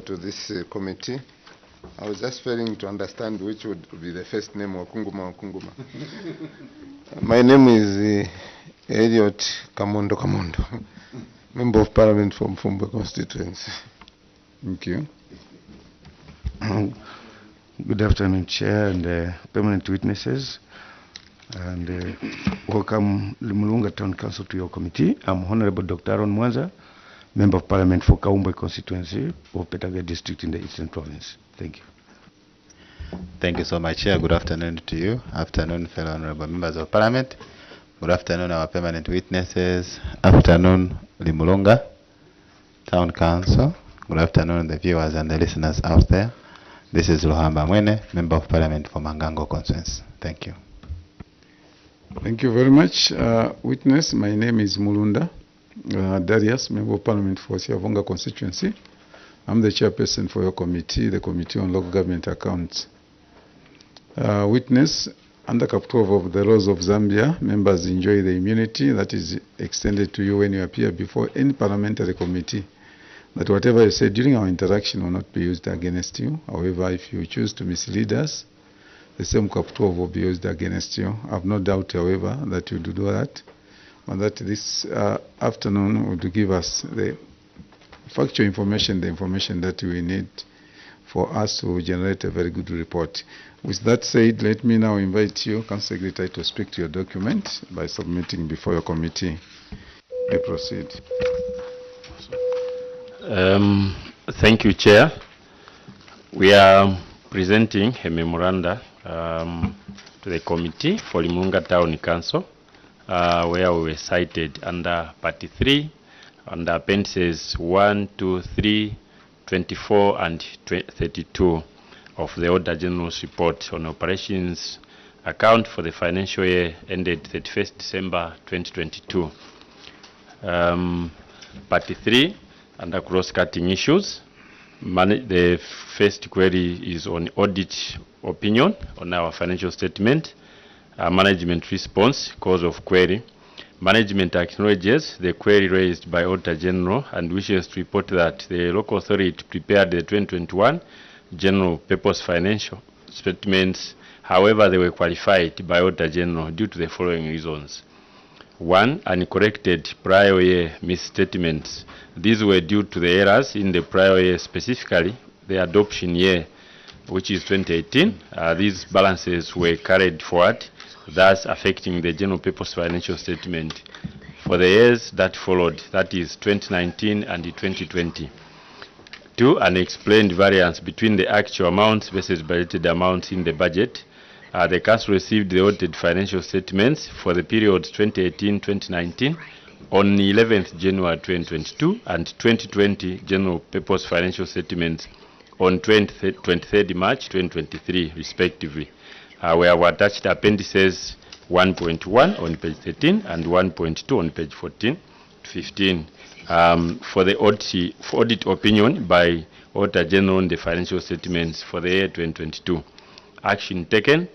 To this committee. I was just failing to understand which would be the first name, Wakunguma. My name is Elliot Kamondo, Member of Parliament from Fumba constituency. Thank you. Good afternoon, Chair and permanent witnesses, and welcome Limulunga Town Council to your committee. I'm Honorable Dr. Aaron Mwanza, Member of Parliament for Kaumbwe constituency of Petaga district in the Eastern Province. Thank you. Thank you so much, Chair. Good afternoon to you. Afternoon, fellow honorable members of Parliament. Good afternoon, our permanent witnesses. Afternoon, Limulunga Town Council. Good afternoon, the viewers and the listeners out there. This is Luhamba Mwene, Member of Parliament for Mangango constituency. Thank you. Thank you very much. Witness, my name is Mulunda Darius, Member of Parliament for Siavonga constituency. I'm the chairperson for your committee, the Committee on Local Government Accounts. Witness, under Cap 12 of the laws of Zambia, members enjoy the immunity that is extended to you when you appear before any parliamentary committee, that whatever you say during our interaction will not be used against you. However, if you choose to mislead us, the same Cap 12 will be used against you. I have no doubt, however, that you do that, and that this afternoon will give us the factual information, the information that we need for us to generate a very good report. With that said, let me now invite you, Council Secretary, to speak to your document by submitting before your committee. May proceed. Thank you, Chair. We are presenting a memoranda to the committee for Limulunga Town Council, where we were cited under Part 3, under appendices 1, 2, 3, 24, and 32 of the Auditor General's report on operations account for the financial year ended 31st December 2022. Part 3, under cross-cutting issues. The first query is on audit opinion on our financial statement. Management response, cause of query. Management acknowledges the query raised by Auditor General and wishes to report that the local authority prepared the 2021 general purpose financial statements. However, they were qualified by Auditor General due to the following reasons. 1. Uncorrected prior year misstatements. These were due to the errors in the prior year, specifically the adoption year, which is 2018. These balances were carried forward, thus affecting the general purpose financial statement for the years that followed, that is 2019 and 2020. 2. Unexplained variance between the actual amounts versus budgeted amounts in the budget. The Council received the audited financial statements for the periods 2018-2019 on 11th January 2022 and 2020 general purpose financial statements on 23rd March 2023, respectively. We have attached appendices 1.1 on page 13 and 1.2 on page 14 to 15 for the audit opinion by Auditor General on the financial statements for the year 2022. Action taken.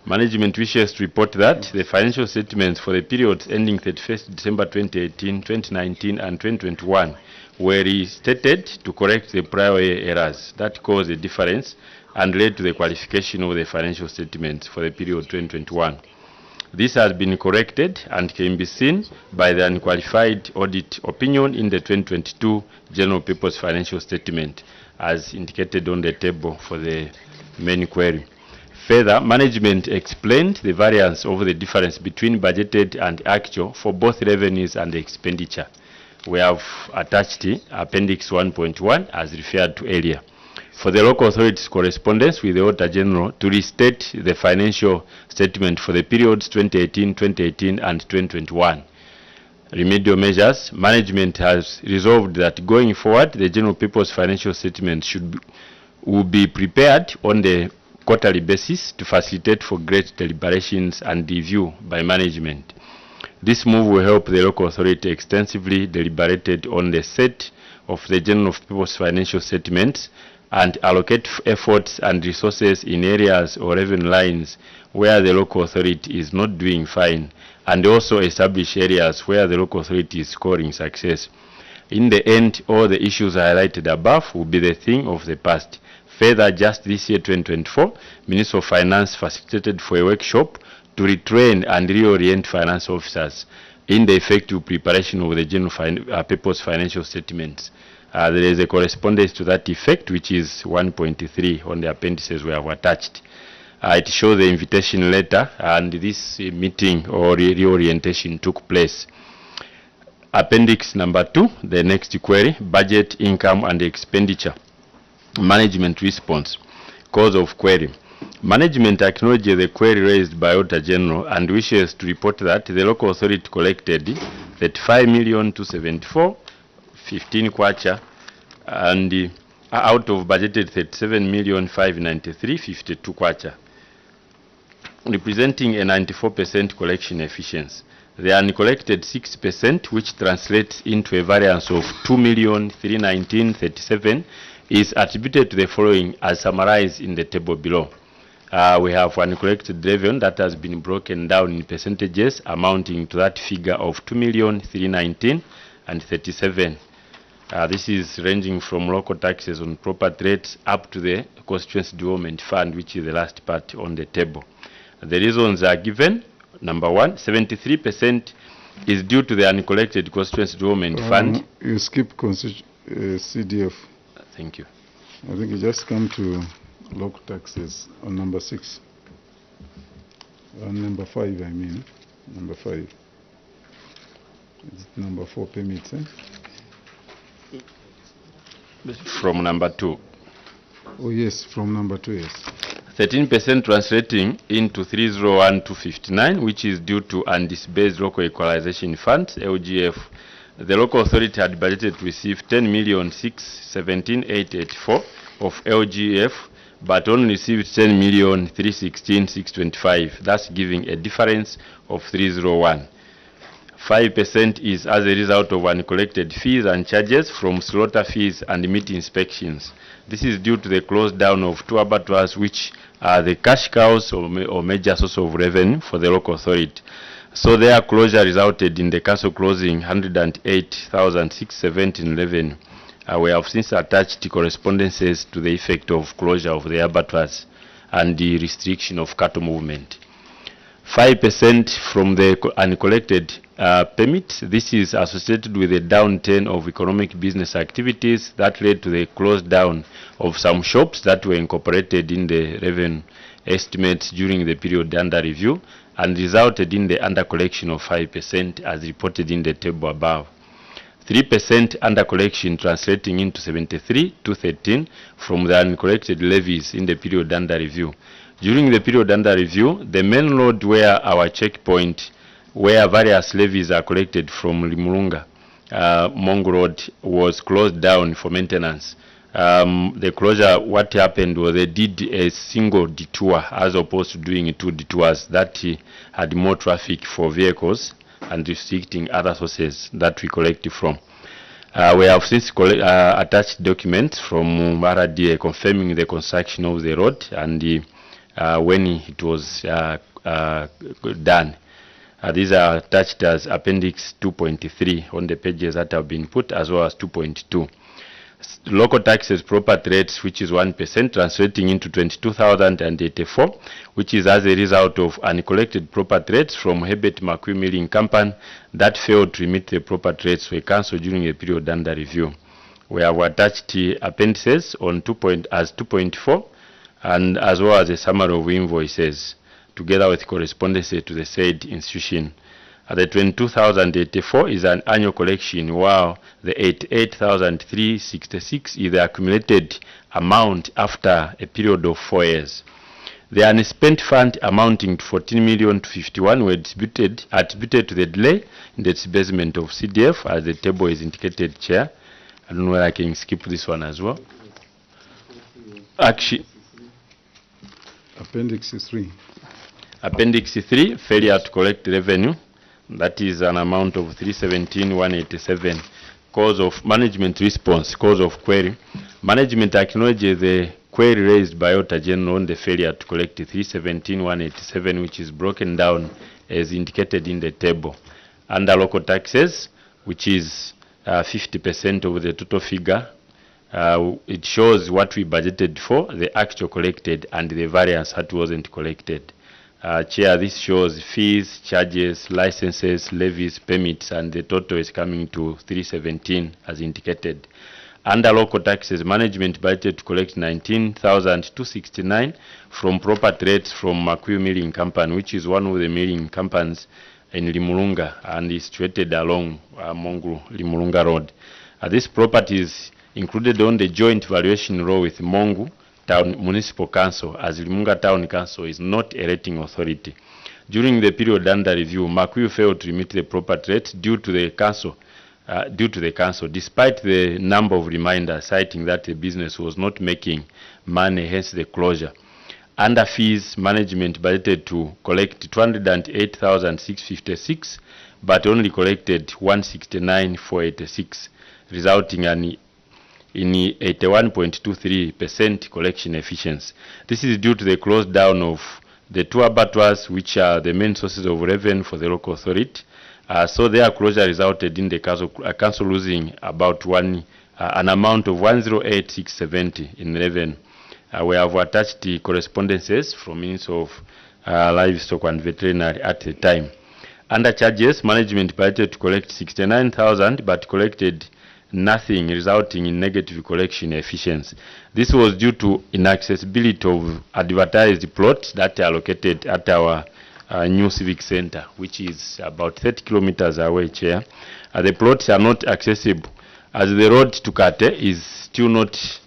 Management wishes to report that the financial statements for the periods ending 31st December 2018, 2019, and 2021 were restated to correct the prior year errors that caused a difference and led to the qualification of the financial statements for the period 2021. This has been corrected and can be seen by the unqualified audit opinion in the 2022 general purpose financial statement, as indicated on the table for the main query. Further, management explained the variance over the difference between budgeted and actual for both revenues and expenditure. We have attached Appendix 1.1 as referred to earlier. For the local authorities' correspondence with the Auditor General to restate the financial statement for the periods 2018, 2018, and 2021. Remedial measures. Management has resolved that going forward, the general purpose financial statement will be prepared on the quarterly basis to facilitate for great deliberations and review by management. This move will help the local authority extensively deliberated on the set of the general purpose financial statements and allocate efforts and resources in areas or revenue lines where the local authority is not doing fine, and also establish areas where the local authority is scoring success. In the end, all the issues highlighted above will be the thing of the past. Further, just this year, 2024, Minister of Finance facilitated for a workshop to retrain and reorient finance officers in the effective preparation of the general purpose financial statements. There is a correspondence to that effect, which is 1.3 on the appendices we have attached. It shows the invitation letter, and this meeting or reorientation took place. Appendix number 2, the next query, budget, income and expenditure. Management response. Cause of query. Management acknowledges the query raised by Auditor General and wishes to report that the local authority collected 35,274,15 kwacha and out of budgeted 37,593,52 kwacha, representing a 94% collection efficiency. The uncollected 6%, which translates into a variance of 2,319,37, is attributed to the following as summarized in the table below. We have uncollected revenue that has been broken down in percentages amounting to that figure of 2,319,37. This is ranging from local taxes on property rates up to the constituency development fund, which is the last part on the table. The reasons are given. Number 1, 73% is due to the uncollected constituency development fund. You skip CDF. Thank you. I think you just come to local taxes on number 6. On number 5, I mean. Number 5. It's number 4 permits, eh? From number 2. Oh, yes, from number 2, yes. 13% translating into 301,259, which is due to undisbursed local equalization funds, LGF. The local authority had budgeted to receive 10,617,884 of LGF, but only received 10,316,625, thus giving a difference of 301. 5% is as a result of uncollected fees and charges from slaughter fees and meat inspections. This is due to the close down of 2 abattoirs, which are the cash cows or major source of revenue for the local authority. So their closure resulted in the council closing 108,670 in revenue. We have since attached correspondences to the effect of closure of the abattoirs and the restriction of cattle movement. 5% from the uncollected permit. This is associated with a downturn of economic business activities that led to the close down of some shops that were incorporated in the revenue estimates during the period under review and resulted in the undercollection of 5% as reported in the table above. 3% undercollection translating into 73,213 from the uncollected levies in the period under review. During the period under review, the main road where our checkpoint, where various levies are collected from Limulunga, Mongo Road, was closed down for maintenance. The closure, what happened was they did a single detour as opposed to doing 2 detours that had more traffic for vehicles and restricting other sources that we collected from. We have since attached documents from RDA confirming the construction of the road and when it was done. These are attached as Appendix 2.3 on the pages that have been put, as well as 2.2. Local taxes property rates, which is 1%, translating into 22,084, which is as a result of uncollected property rates from Herbert McQueen Milling Company that failed to remit the property rates were cancelled during a period under review. We have attached appendices on 2.4 and as well as a summary of invoices together with correspondence to the said institution. The 22,084 is an annual collection, while the 88,366 is the accumulated amount after a period of 4 years. The unspent fund amounting to 14,051,000 were attributed to the delay in the disbursement of CDF, as the table is indicated, Chair. I don't know whether I can skip this one as well. Actually, Appendix 3. Appendix 3, failure to collect revenue. That is an amount of 317,187. Cause of management response, cause of query. Management acknowledges the query raised by Auditor General on the failure to collect 317,187, which is broken down as indicated in the table. Under local taxes, which is 50% of the total figure. It shows what we budgeted for, the actual collected, and the variance that wasn't collected. Chair, this shows fees, charges, licenses, levies, permits, and the total is coming to 317 as indicated. Under local taxes, management budgeted to collect 19,269 from property rates from Makuyu Milling Company, which is one of the milling companies in Limulunga and is situated along Mongru Limulunga Road. This property is included on the joint valuation roll with Mongu Town Municipal Council, as Limulunga Town Council is not a rating authority. During the period under review, Makuyu failed to remit the property rate due to the council, despite the number of reminders citing that the business was not making money, hence the closure. Under fees, management budgeted to collect 208,656, but only collected 169,486, resulting in 81.23% collection efficiency. This is due to the close down of the two abattoirs, which are the main sources of revenue for the local authority. So their closure resulted in the council losing about an amount of 108,670 in revenue. We have attached the correspondences from Ministry of Livestock and Veterinary at the time. Under charges, management budgeted to collect 69,000 but collected nothing, resulting in negative collection efficiency. This was due to inaccessibility of advertised plots that are located at our new civic center, which is about 30 kilometers away, Chair. The plots are not accessible as the road to Kate is still not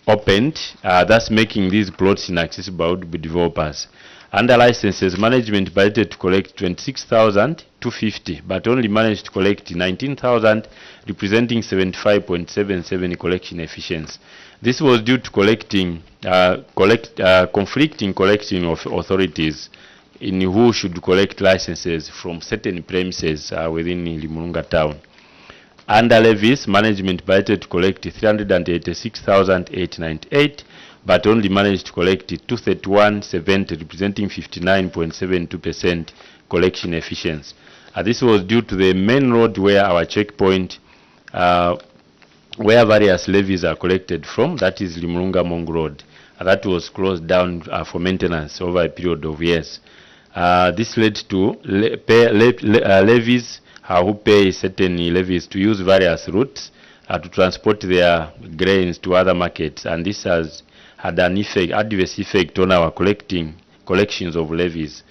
opened, thus making these plots inaccessible to developers. Under licenses, management budgeted to collect 26,250, but only managed to collect 19,000, representing 75.77 collection efficiency. This was due to conflicting collection of authorities in who should collect licenses from certain premises within Limulunga town. Under levies, management budgeted to collect 386,898, but only managed to collect 231,70, representing 59.72% collection efficiency. This was due to the main road where our checkpoint, where various levies are collected from, that is Limulunga Mong Road. That was closed down for maintenance over a period of years. This led to levies who pay certain levies to use various routes to transport their grains to other markets, and this has had an adverse effect on our collections of levies.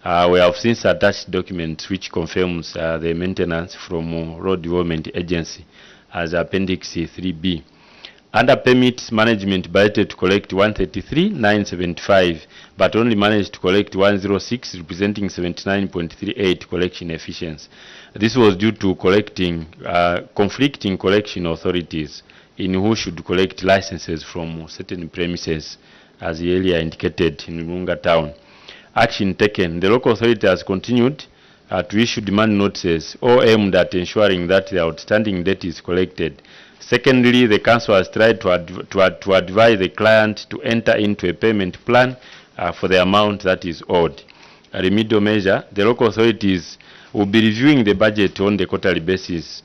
We have since attached documents which confirms the maintenance from Road Development Agency as Appendix 3B. Under permits, management budgeted to collect 133,975, but only managed to collect 106, representing 79.38 collection efficiency. This was due to conflicting collection authorities in who should collect licenses from certain premises, as earlier indicated in Limulunga town. Action taken. The local authority has continued to issue demand notices, all aimed at ensuring that the outstanding debt is collected. Secondly, the council has tried to advise the client to enter into a payment plan for the amount that is owed. A remedial measure, the local authorities will be reviewing the budget on the quarterly basis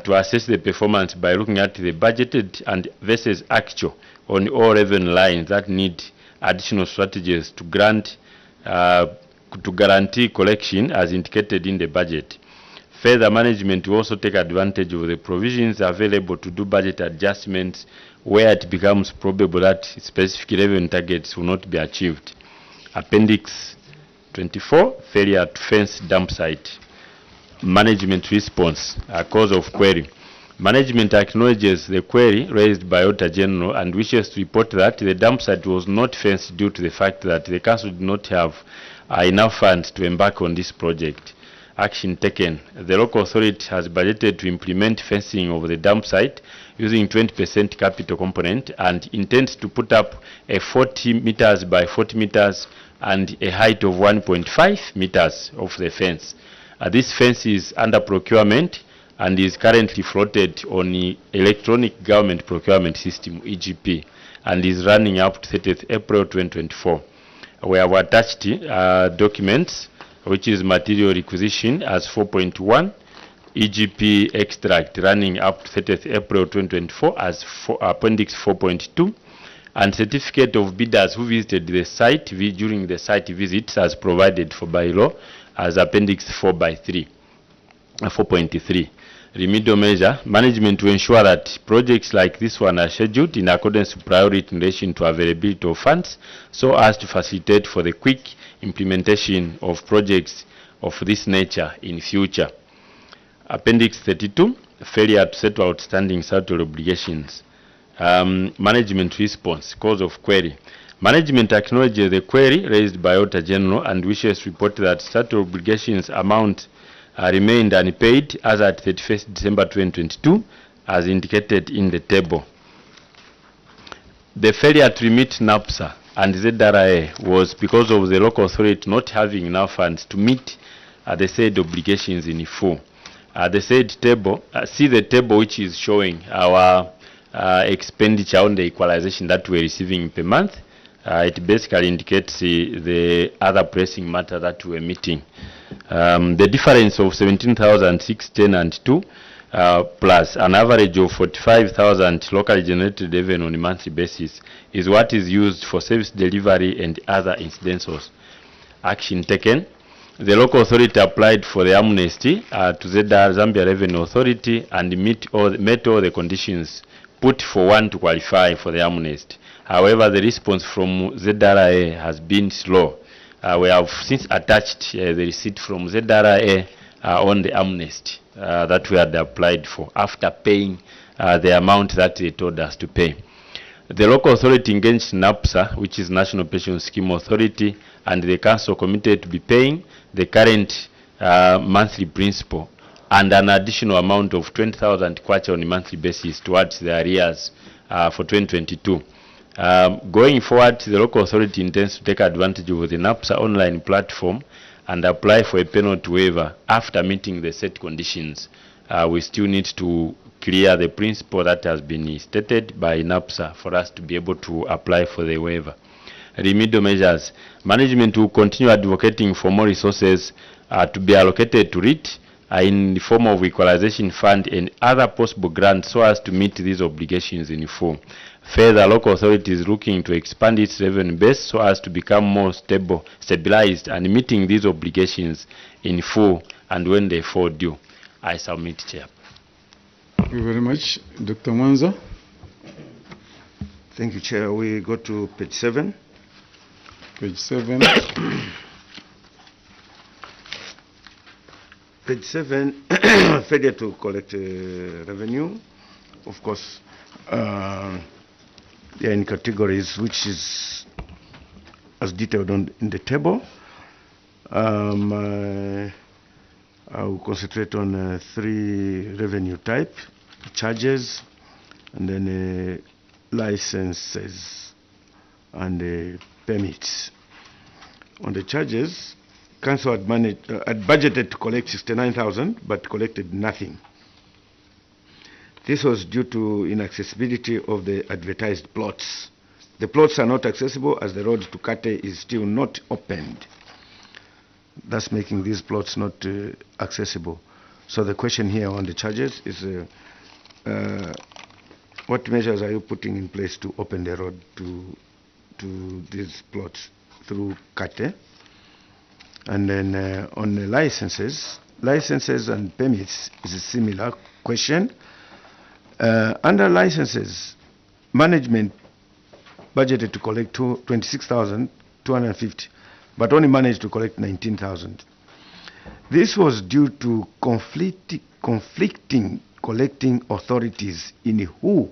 to assess the performance by looking at the budgeted and versus actual on all revenue lines that need additional strategies to guarantee collection as indicated in the budget. Further, management will also take advantage of the provisions available to do budget adjustments where it becomes probable that specific revenue targets will not be achieved. Appendix 24, failure to fence dump site. Management response, a cause of query. Management acknowledges the query raised by Auditor General and wishes to report that the dump site was not fenced due to the fact that the council did not have enough funds to embark on this project. Action taken. The local authority has budgeted to implement fencing of the dump site using 20% capital component and intends to put up a 40 meters by 40 meters and a height of 1.5 meters of the fence. This fence is under procurement and is currently floated on the electronic government procurement system, EGP, and is running up to 30th April 2024. We have attached documents, which is material requisition as 4.1, EGP extract running up to 30th April 2024 as Appendix 4.2, and certificate of bidders who visited the site during the site visits as provided for by law as Appendix 4.3. Remedial measure, management to ensure that projects like this one are scheduled in accordance with priority in relation to availability of funds, so as to facilitate for the quick implementation of projects of this nature in future. Appendix 32, failure to settle outstanding statutory obligations. Management response, cause of query. Management acknowledges the query raised by Auditor General and wishes to report that statutory obligations amount remained unpaid as at 31st December 2022, as indicated in the table. The failure to remit NAPSA and ZRA was because of the local authority not having enough funds to meet the said obligations in full. The said table, see the table which is showing our expenditure on the equalization that we're receiving per month. It basically indicates the other pressing matter that we're meeting. The difference of 17,610 and 2 plus an average of 45,000 locally generated revenue on a monthly basis is what is used for service delivery and other incidentals. Action taken. The local authority applied for the amnesty to Zambia Revenue Authority and met all the conditions put for one to qualify for the amnesty. However, the response from ZRA has been slow. We have since attached the receipt from ZRA on the amnesty that we had applied for after paying the amount that they told us to pay. The local authority engaged NAPSA, which is National Pension Scheme Authority, and the council committed to be paying the current monthly principal and an additional amount of 20,000 kwacha on a monthly basis towards the arrears for 2022. Going forward, the local authority intends to take advantage of the NAPSA online platform and apply for a penalty waiver after meeting the set conditions. We still need to clear the principle that has been stated by NAPSA for us to be able to apply for the waiver. Remedial measures. Management will continue advocating for more resources to be allocated to REIT in the form of equalization fund and other possible grants so as to meet these obligations in full. Further, local authorities is looking to expand its revenue base so as to become more stabilized and meeting these obligations in full and when they fall due. I submit, Chair. Thank you very much. Dr. Mwanza. Thank you, Chair. We go to page 7. Page 7. Page 7, failure to collect revenue. Of course, they are in categories which is as detailed in the table. I will concentrate on 3 revenue type: charges, and then licenses and permits. On the charges, council had budgeted to collect 69,000 but collected nothing. This was due to inaccessibility of the advertised plots. The plots are not accessible as the road to Kate is still not opened, thus making these plots not accessible. So the question here on the charges is what measures are you putting in place to open the road to these plots through Kate? And then on the licenses and permits is a similar question. Under licenses, management budgeted to collect 26,250, but only managed to collect 19,000. This was due to conflicting collecting authorities in who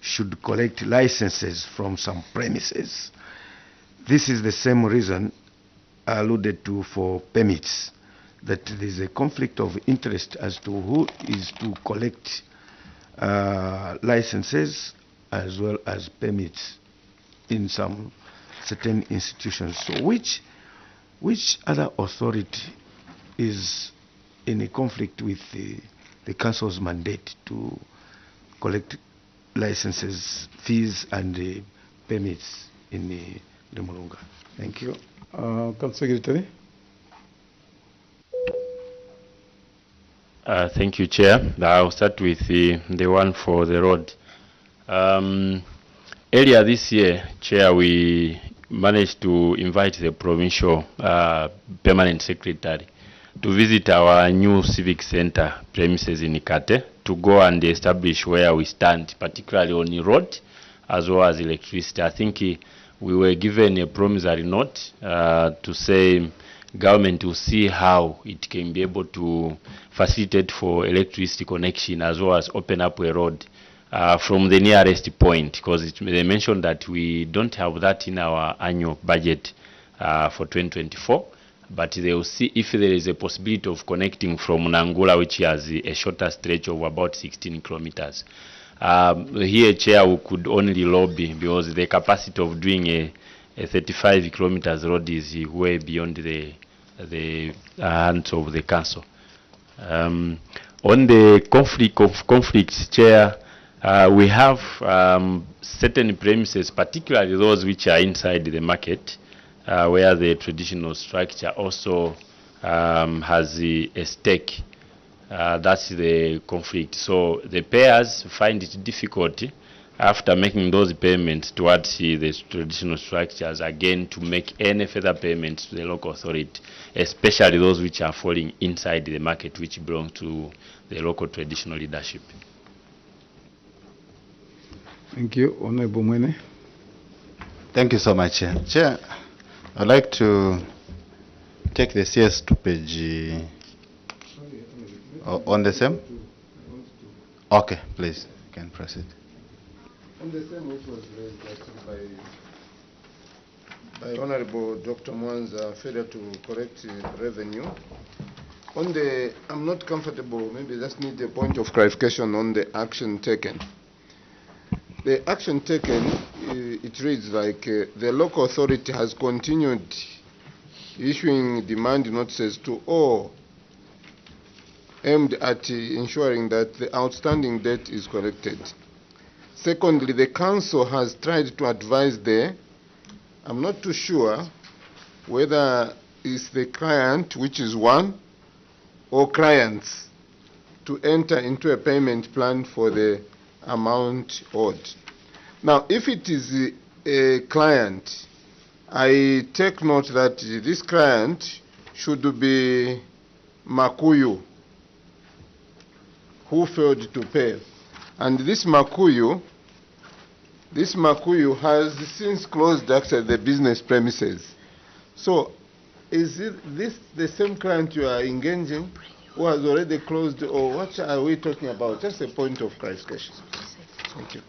should collect licenses from some premises. This is the same reason I alluded to for permits, that there is a conflict of interest as to who is to collect licenses as well as permits in some certain institutions. So which other authority is in a conflict with the council's mandate to collect licenses, fees, and permits in the Mulunga? Thank you. Council Secretary. Thank you, Chair. I'll start with the one for the road. Earlier this year, Chair, we managed to invite the provincial permanent secretary to visit our new civic center premises in Ikate to go and establish where we stand, particularly on the road as well as electricity. I think we were given a promissory note to say government will see how it can be able to facilitate for electricity connection as well as open up a road from the nearest point, because they mentioned that we don't have that in our annual budget for 2024, but they will see if there is a possibility of connecting from Nangula, which has a shorter stretch of about 16 kilometers. Here, Chair, we could only lobby because the capacity of doing a 35 kilometers road is way beyond the hands of the council. On the conflicts, Chair, we have certain premises, particularly those which are inside the market, where the traditional structure also has a stake. That's the conflict. So the payers find it difficult after making those payments towards the traditional structures again to make any further payments to the local authority, especially those which are falling inside the market, which belong to the local traditional leadership. Thank you. Honorable Mwene. Thank you so much, Chair. Chair, I'd like to take the CS to page on the same. Okay, please, you can proceed. On the same, which was raised by Honorable Dr. Mwanza, failure to correct revenue. On the, I'm not comfortable, maybe just need a point of clarification on the action taken. The action taken, it reads like the local authority has continued issuing demand notices to all aimed at ensuring that the outstanding debt is collected. Secondly, the council has tried to advise I'm not too sure whether it's the client, which is one, or clients, to enter into a payment plan for the amount owed. Now, if it is a client, I take note that this client should be Makuyu, who failed to pay. And this Makuyu has since closed actually the business premises. So, is this the same client you are engaging who has already closed, or what are we talking about? Just a point of clarification. Thank you.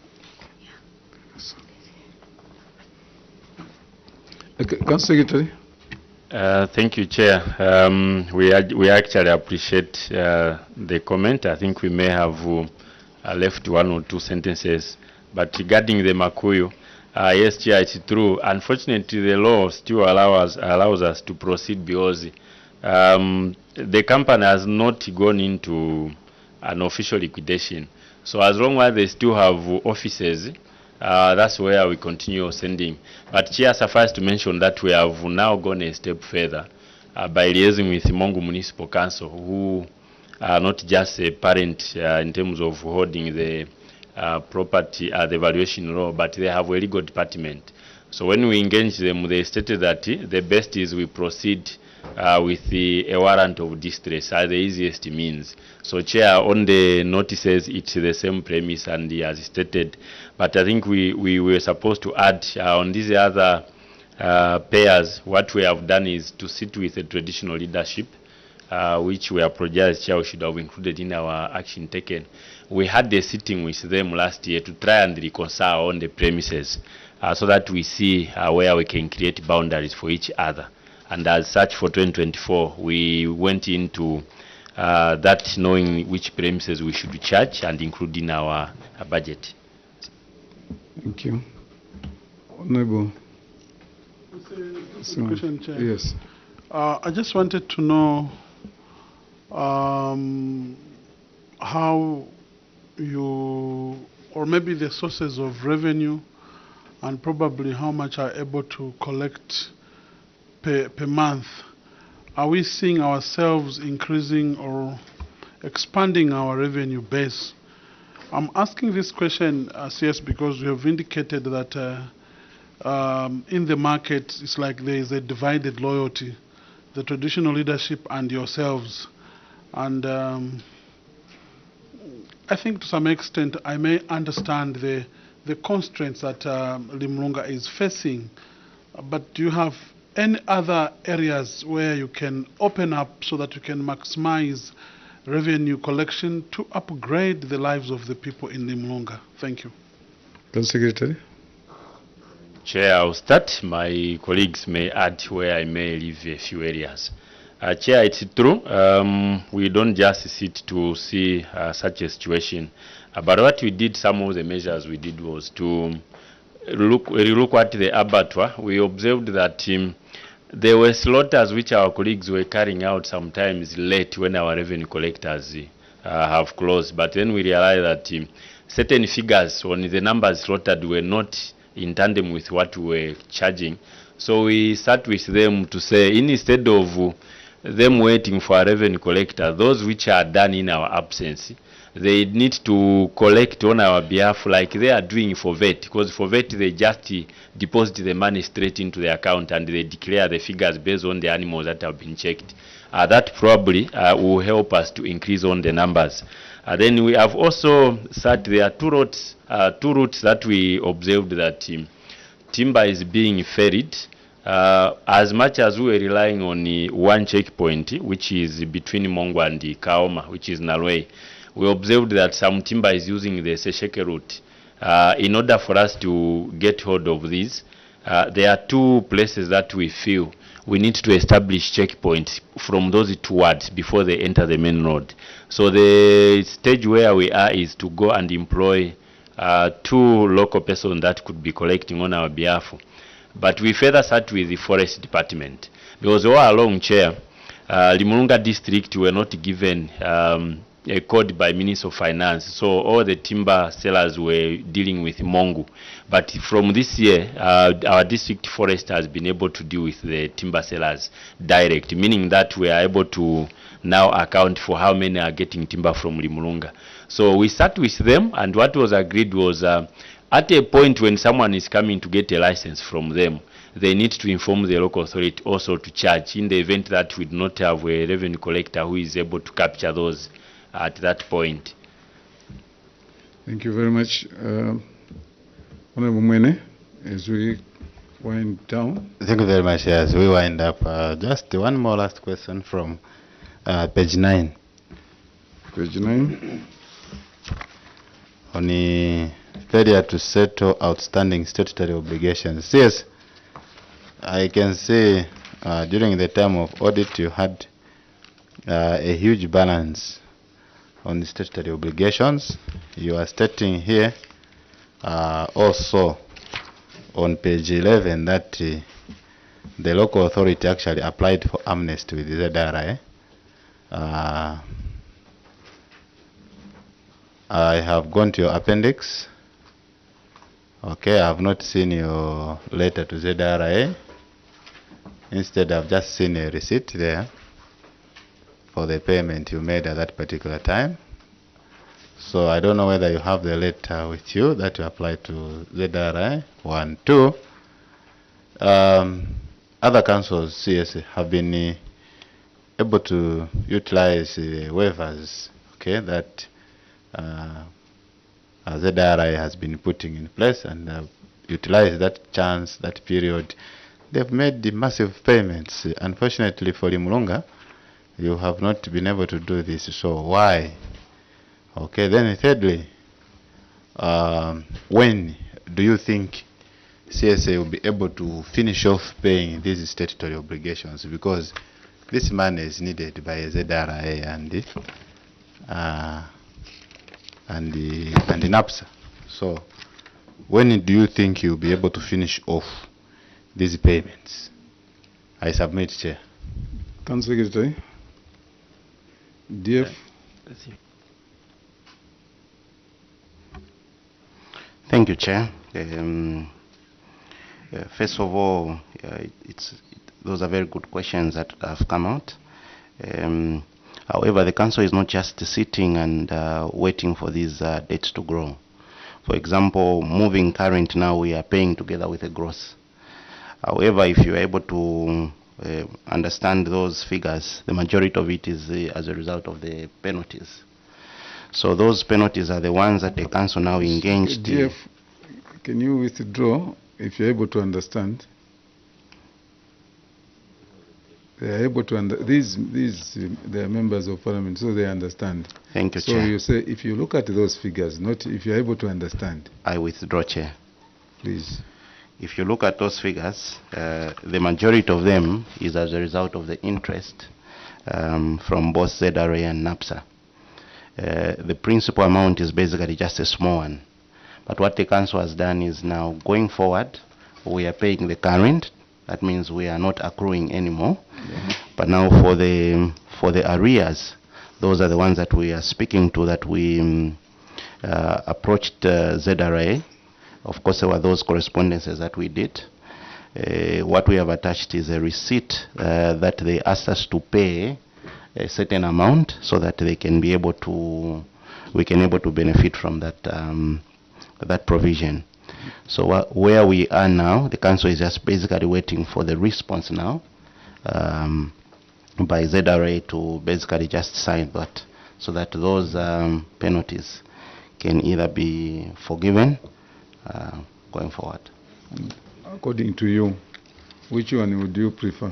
Council Secretary. Thank you, Chair. We actually appreciate the comment. I think we may have left one or two sentences. But regarding the Makuyu, yes, Chair, it's true. Unfortunately, the law still allows us to proceed because the company has not gone into an official liquidation. So as long as they still have offices, that's where we continue sending. But Chair, suffice to mention that we have now gone a step further by liaising with Mongu Municipal Council, who are not just a parent in terms of holding the property, the valuation law, but they have a legal department. So when we engage them, they stated that the best is we proceed with a warrant of distress as the easiest means. So, Chair, on the notices, it's the same premise and as stated. But I think we were supposed to add on these other payers, what we have done is to sit with the traditional leadership, which we apologize, Chair, we should have included in our action taken. We had a sitting with them last year to try and reconcile on the premises so that we see where we can create boundaries for each other. And as such, for 2024, we went into that knowing which premises we should charge and include in our budget. Thank you. Honorable. Question, Chair. Yes. I just wanted to know how you, or maybe the sources of revenue, and probably how much are able to collect per month. Are we seeing ourselves increasing or expanding our revenue base. I'm asking this question, CS, because we have indicated that in the market, it's like there is a divided loyalty, the traditional leadership and yourselves. And I think to some extent I may understand the constraints that Limulunga is facing, but do you have any other areas where you can open up so that you can maximize revenue collection to upgrade the lives of the people in Limulunga? Thank you. Council Secretary. Chair, I'll start. My colleagues may add where I may leave a few areas. Chair, it's true. We don't just sit to see such a situation. But what we did, some of the measures we did was to look at the abattoir. We observed that there were slaughters which our colleagues were carrying out sometimes late when our revenue collectors have closed. But then we realized that certain figures on the numbers slaughtered were not in tandem with what we were charging. So we sat with them to say, instead of them waiting for a revenue collector, those which are done in our absence, they need to collect on our behalf like they are doing for VAT, because for VAT they just deposit the money straight into the account and they declare the figures based on the animals that have been checked. That probably will help us to increase on the numbers. Then we have also sat there two routes that we observed that timber is being ferried. As much as we were relying on one checkpoint, which is between Mongo and Kaoma, which is Nalwe, we observed that some timber is using the Sesheke route. In order for us to get hold of these, there are two places that we feel we need to establish checkpoints from those two wards before they enter the main road. So the stage where we are is to go and employ two local persons that could be collecting on our behalf. But we further sat with the forest department, because all along, Chair, Limulunga district were not given a code by Minister of Finance, so all the timber sellers were dealing with Mongo. But from this year, our district forest has been able to deal with the timber sellers direct, meaning that we are able to now account for how many are getting timber from Limulunga. So we sat with them, and what was agreed was at a point when someone is coming to get a license from them, they need to inform the local authority also to charge in the event that we do not have a revenue collector who is able to capture those at that point. Thank you very much. Honorable Mwene, as we wind down. Thank you very much. As we wind up, just one more last question from page 9. Page 9. On the failure to settle outstanding statutory obligations. Yes, I can say during the time of audit you had a huge balance on the statutory obligations. You are stating here also on page 11 that the local authority actually applied for amnesty with the ZRA. I have gone to your appendix. Okay, I have not seen your letter to ZRA. Instead, I've just seen a receipt there for the payment you made at that particular time. So I don't know whether you have the letter with you that you applied to ZRA. 1, 2. Other councils, CS, have been able to utilize waivers, okay, that ZRI has been putting in place, and utilize that chance, that period. They've made the massive payments. Unfortunately for Limulunga, you have not been able to do this. So why? Okay, then thirdly, when do you think CSA will be able to finish off paying these statutory obligations? Because this money is needed by ZRA and the NAPSA. So when do you think you'll be able to finish off these payments? I submit, Chair. Council Secretary. DF. Thank you, Chair. First of all, those are very good questions that have come out. However, the council is not just sitting and waiting for these debts to grow. For example, moving current now, we are paying together with a gross. However, if you are able to understand those figures, the majority of it is as a result of the penalties. So those penalties are the ones that the council now engaged. DF, can you withdraw if you're able to understand? They are able to they are members of parliament, so they understand. Thank you, so Chair. So you say if you look at those figures, not if you're able to understand. I withdraw, Chair. Please. If you look at those figures, the majority of them is as a result of the interest from both ZRA and NAPSA. The principal amount is basically just a small one. But what the council has done is now going forward, we are paying the current. That means we are not accruing anymore. But now for the arrears, those are the ones that we are speaking to, that we approached ZRA. Of course, there were those correspondences that we did. What we have attached is a receipt that they asked us to pay a certain amount so that they can be able to, we can able to benefit from that that provision. So where we are now, the council is just basically waiting for the response now by ZRA to basically just sign that, so that those penalties can either be forgiven going forward. According to you, which one would you prefer?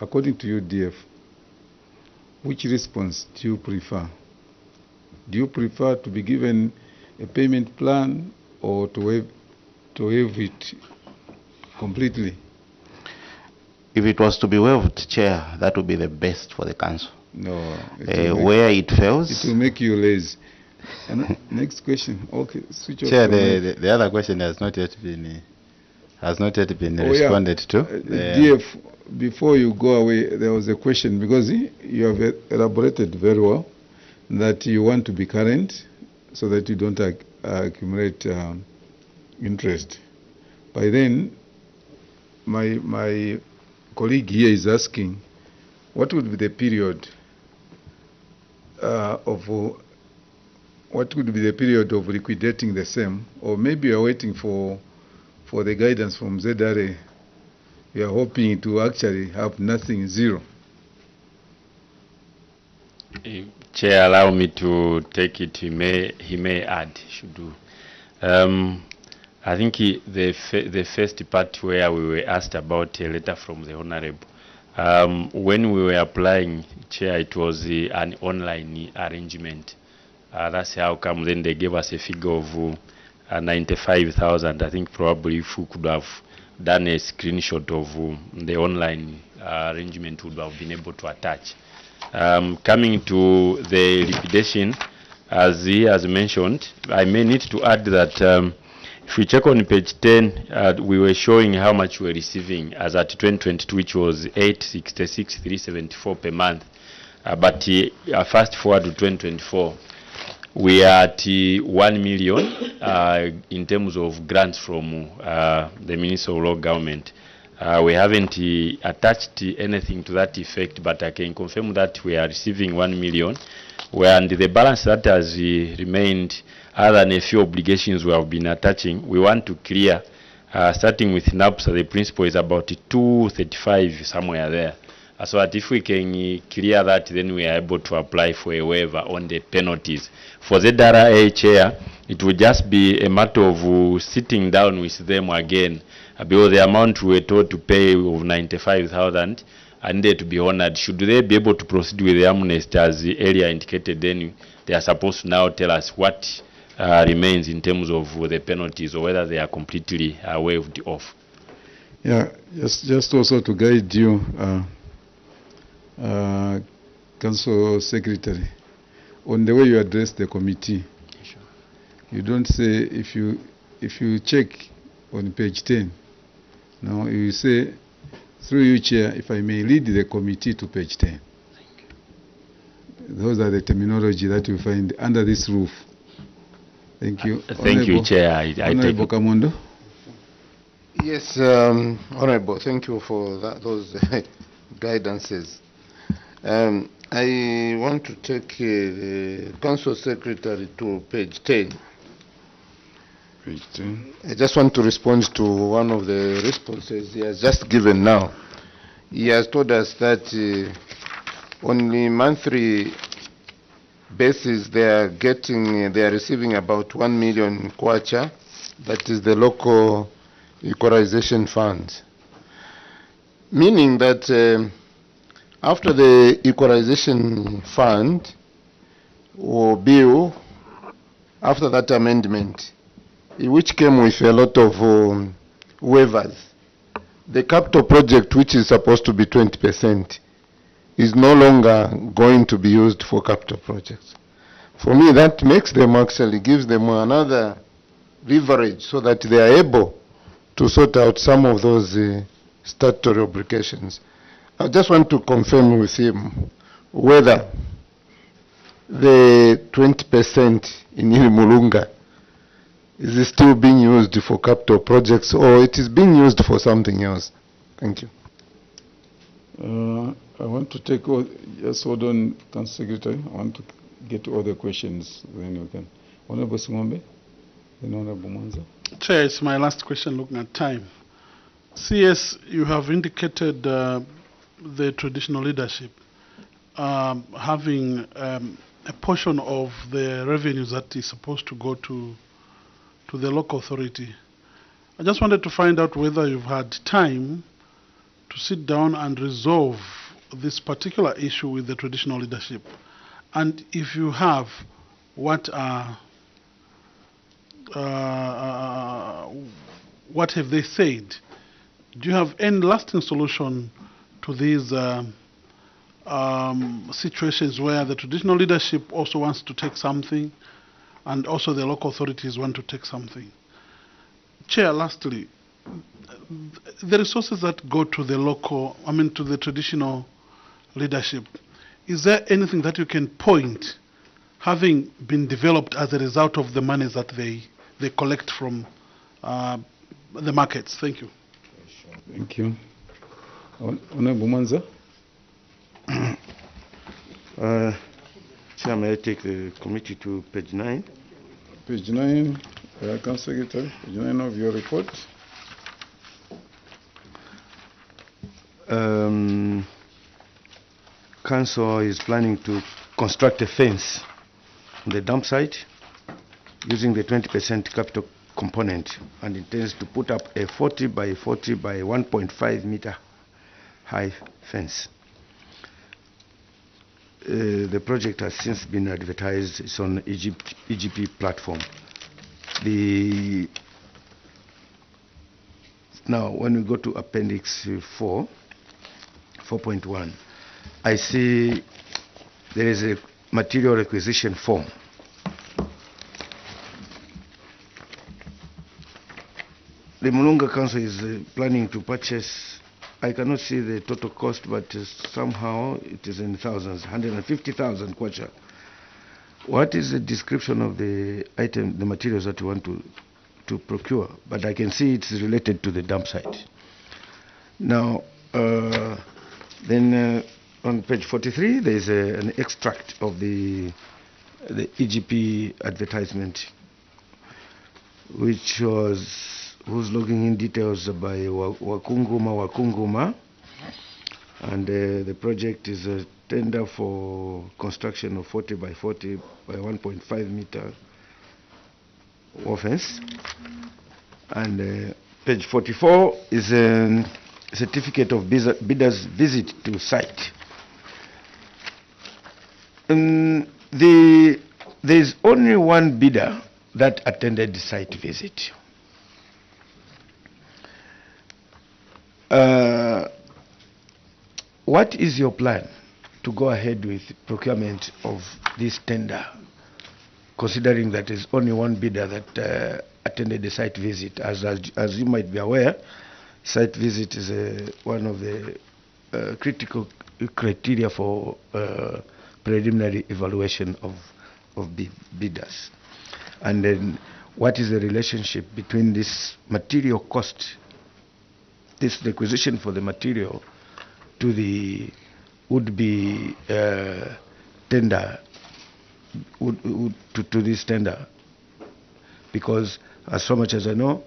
According to you, DF, which response do you prefer? Do you prefer to be given a payment plan or to waive it completely? If it was to be waived, Chair, that would be the best for the council. No. Where it fails, it will make you lazy. Next question. Okay, switch off. Chair, the other question has not yet been responded to. DF, before you go away, there was a question, because you have elaborated very well that you want to be current so that you don't accumulate interest. By then, my colleague here is asking, what would be the period of liquidating the same? Or maybe you're waiting for the guidance from ZRA. We are hoping to actually have nothing, zero. Chair, allow me to take it. He may add, should do. I think the first part where we were asked about a letter from the Honorable. When we were applying, Chair, it was an online arrangement. That's how come then they gave us a figure of 95,000. I think probably if we could have done a screenshot of the online arrangement, would have been able to attach. Coming to the liquidation, as he has mentioned, I may need to add that if we check on page 10, we were showing how much we were receiving as at 2022, which was 866,374 per month. But fast forward to 2024, we are at 1 million in terms of grants from the Ministry of Law Government. We haven't attached anything to that effect, but I can confirm that we are receiving 1 million, and the balance that has remained, other than a few obligations we have been attaching, we want to clear, starting with NAPSA, the principal is about 235, somewhere there. So that if we can clear that, then we are able to apply for a waiver on the penalties. For the ZRA, Chair, it will just be a matter of sitting down with them again, because the amount we were told to pay of 95,000 and they to be honored. Should they be able to proceed with the amnesty as earlier indicated, then they are supposed to now tell us what remains in terms of the penalties, or whether they are completely waived off. Yeah, just also to guide you, Council Secretary, on the way you address the committee. Sure. You don't say, if you check on page 10, no, you say, through you, Chair, if I may lead the committee to page 10. Those are the terminology that you find under this roof. Thank you. Thank you, Chair. I Honorable take Kamondo. Yes, Honorable, thank you for those guidances. I want to take the Council Secretary to page 10. Page 10. I just want to respond to one of the responses he has just given now. He has told us that on a monthly basis they are receiving about 1 million kwacha, that is the local equalization funds. Meaning that after the equalization fund or bill, after that amendment, which came with a lot of waivers, the capital project, which is supposed to be 20%, is no longer going to be used for capital projects. For me, that makes them actually, gives them another leverage so that they are able to sort out some of those statutory obligations. I just want to confirm with him whether the 20% in Mulunga is still being used for capital projects or it is being used for something else. Thank you. I want to take all, just hold on, Council Secretary. I want to get all the questions, then you can. Honorable Singombe, then Honorable Mwanza. Chair, it's my last question looking at time. CS, you have indicated the traditional leadership having a portion of the revenues that is supposed to go to the local authority. I just wanted to find out whether you've had time to sit down and resolve this particular issue with the traditional leadership. And if you have, what have they said? Do you have any lasting solution to these situations where the traditional leadership also wants to take something and also the local authorities want to take something? Chair, lastly, the resources that go to the local, to the traditional leadership, is there anything that you can point having been developed as a result of the monies that they collect from the markets? Thank you. Thank you. Honorable Mwanza. Chair, may I take the committee to page 9? Page 9, Council Secretary, page 9 of your report. Council is planning to construct a fence on the dump site using the 20% capital component and intends to put up a 40 by 40 by 1.5 meter high fence. The project has since been advertised. It's on EGP platform. Now, when we go to Appendix 4.1, I see there is a material requisition form. The Mulunga Council is planning to purchase, I cannot see the total cost, but somehow it is in thousands, 150,000 kwacha. What is the description of the item, the materials that you want to procure? But I can see it's related to the dump site. Now, then on page 43, there is an extract of the EGP advertisement, which who's logging in details by Wakunguma, and the project is a tender for construction of 40 by 40 by 1.5 meter wall fence. And page 44 is a certificate of bidder's visit to site. There is only one bidder that attended the site visit. What is your plan to go ahead with procurement of this tender, considering that there's only one bidder that attended the site visit? As you might be aware, site visit is one of the critical criteria for preliminary evaluation of bidders. And then what is the relationship between this material cost, this requisition for the material, to the would-be tender, to this tender, because as so much as I know,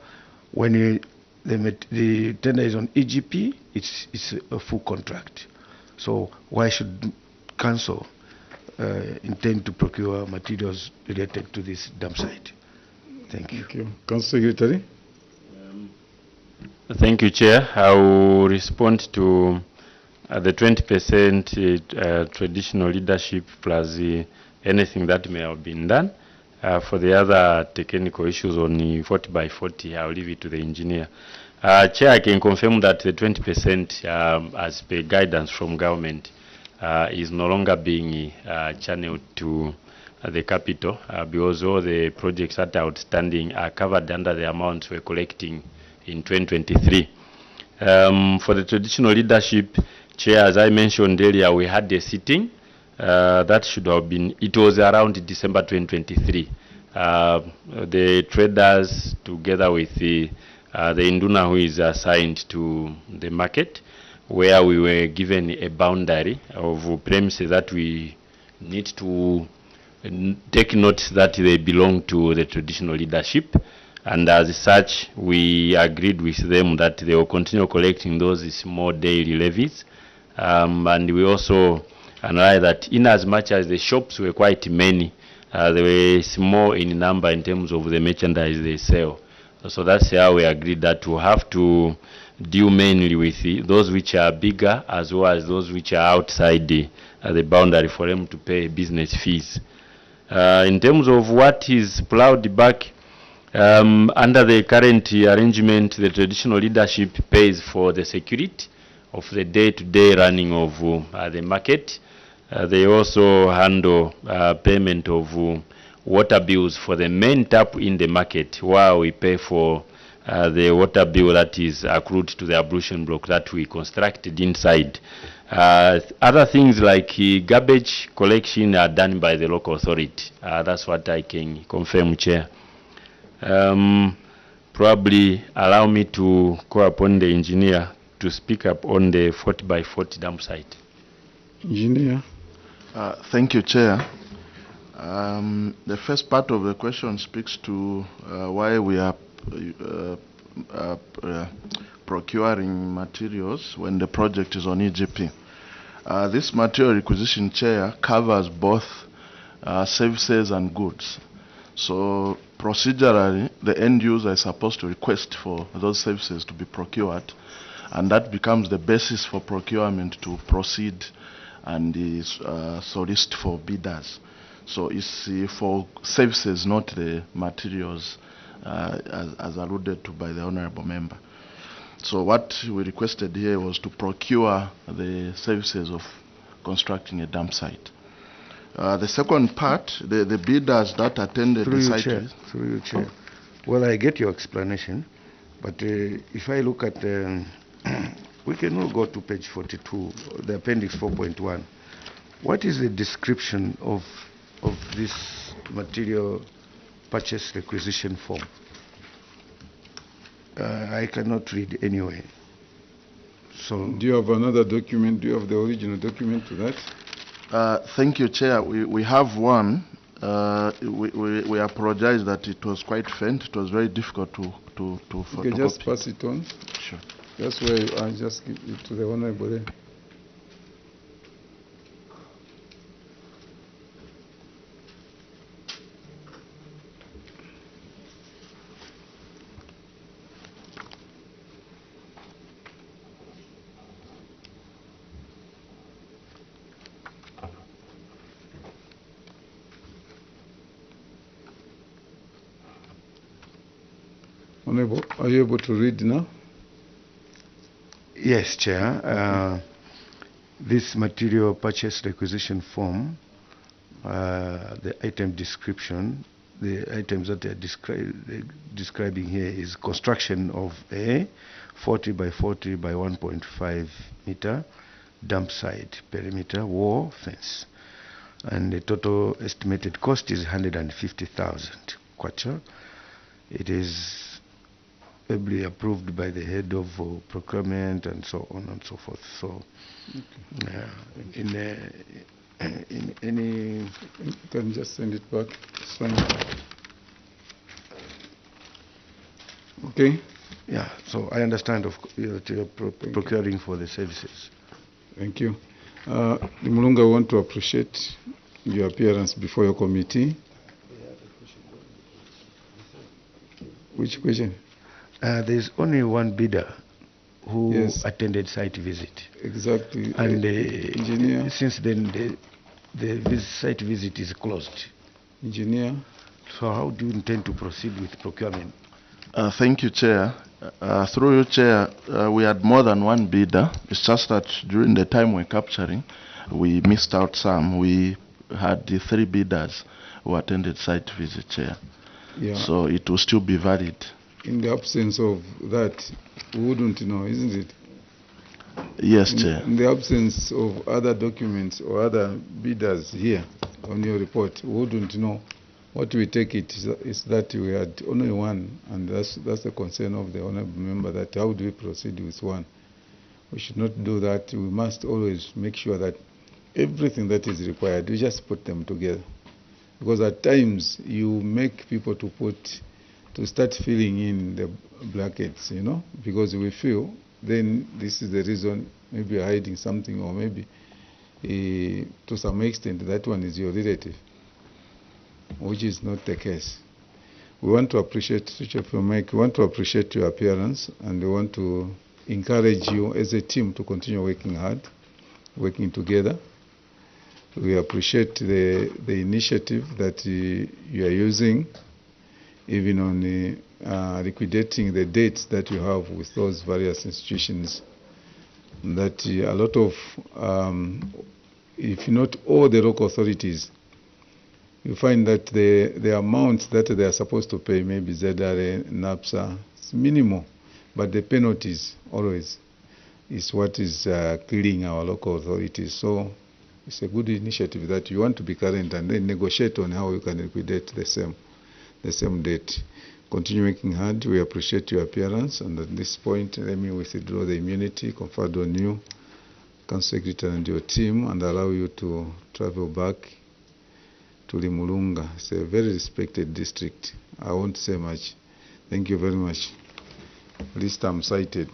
when the tender is on EGP, it's a full contract. So why should council intend to procure materials related to this dump site? Thank you. Thank you. Council Secretary. Thank you, Chair. I will respond to the 20% traditional leadership plus anything that may have been done. For the other technical issues on the 40 by 40, I'll leave it to the engineer. Chair, I can confirm that the 20% as per guidance from government is no longer being channeled to the capital because all the projects that are outstanding are covered under the amounts we're collecting in 2023. For the traditional leadership, Chair, as I mentioned earlier, we had a sitting. That should have been, it was around December 2023. The traders, together with the Induna who is assigned to the market, where we were given a boundary of premises that we need to take note that they belong to the traditional leadership. And as such, we agreed with them that they will continue collecting those small daily levies. And we also analyzed that in as much as the shops were quite many, they were small in number in terms of the merchandise they sell. So that's how we agreed that we have to deal mainly with those which are bigger as well as those which are outside the boundary for them to pay business fees. In terms of what is plowed back, under the current arrangement, the traditional leadership pays for the security of the day-to-day running of the market. They also handle payment of water bills for the main tap in the market, while we pay for the water bill that is accrued to the ablution block that we constructed inside. Other things like garbage collection are done by the local authority. That's what I can confirm, Chair. Probably allow me to call upon the engineer to speak up on the 40 by 40 dump site. Engineer. Thank you, Chair. The first part of the question speaks to why we are procuring materials when the project is on EGP. This material requisition, Chair, covers both services and goods. So procedurally, the end user is supposed to request for those services to be procured, and that becomes the basis for procurement to proceed and solicit for bidders. So it's for services, not the materials, as alluded to by the Honourable Member. So what we requested here was to procure the services of constructing a dump site. The second part, the bidders that attended the site. Through you, Chair. Well, I get your explanation, but if I look at, we can all go to page 42, the appendix 4.1. What is the description of this material purchase requisition form? I cannot read anyway. So, do you have another document? Do you have the original document to that? Thank you, Chair. We have one. We apologize that it was quite faint. It was very difficult to photocopy. Okay, just pass it on. Sure. That's why I just give it to the Honourable there. Honourable, are you able to read now? Yes, Chair. This material purchase requisition form, the item description, the items that they're describing here is construction of a 40 by 40 by 1.5 meter dump site perimeter wall fence. And the total estimated cost is 150,000 kwacha. It is ably approved by the head of procurement and so on and so forth. So, in any, can you just send it back? It's fine. Okay. Yeah. So I understand that you're procuring for the services. Thank you. Limulunga, I want to appreciate your appearance before your committee. Which question? There's only one bidder who Yes. attended site visit. Exactly. And engineer. since then, the site visit is closed. Engineer. So how do you intend to proceed with procurement? Thank you, Chair. Through you, Chair, we had more than one bidder. It's just that during the time we're capturing, we missed out some. We had the 3 bidders who attended site visit, Chair. Yeah. So it will still be valid. In the absence of that, we wouldn't know, isn't it? Yes, Chair. In the absence of other documents or other bidders here on your report, we wouldn't know. What we take it is that we had only one, and that's the concern of the honorable member, that how do we proceed with one? We should not do that. We must always make sure that everything that is required, we just put them together. Because at times you make people to start filling in the brackets, you know, because we feel then this is the reason, maybe you're hiding something, or maybe to some extent that one is your relative, which is not the case. We want to appreciate, switch off your mic, we want to appreciate your appearance, and we want to encourage you as a team to continue working hard, working together. We appreciate the initiative that you are using, even on liquidating the dates that you have with those various institutions. That a lot of, if not all the local authorities, you find that the amounts that they are supposed to pay, maybe ZRA, NAPSA, it's minimal, but the penalties always is what is killing our local authorities. So it's a good initiative that you want to be current and then negotiate on how you can liquidate the same date. Continue working hard. We appreciate your appearance, and at this point, let me withdraw the immunity conferred on you, Council Secretary, and your team, and allow you to travel back to Limulunga. It's a very respected district. I won't say much. Thank you very much. At least I'm cited.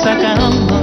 Sakam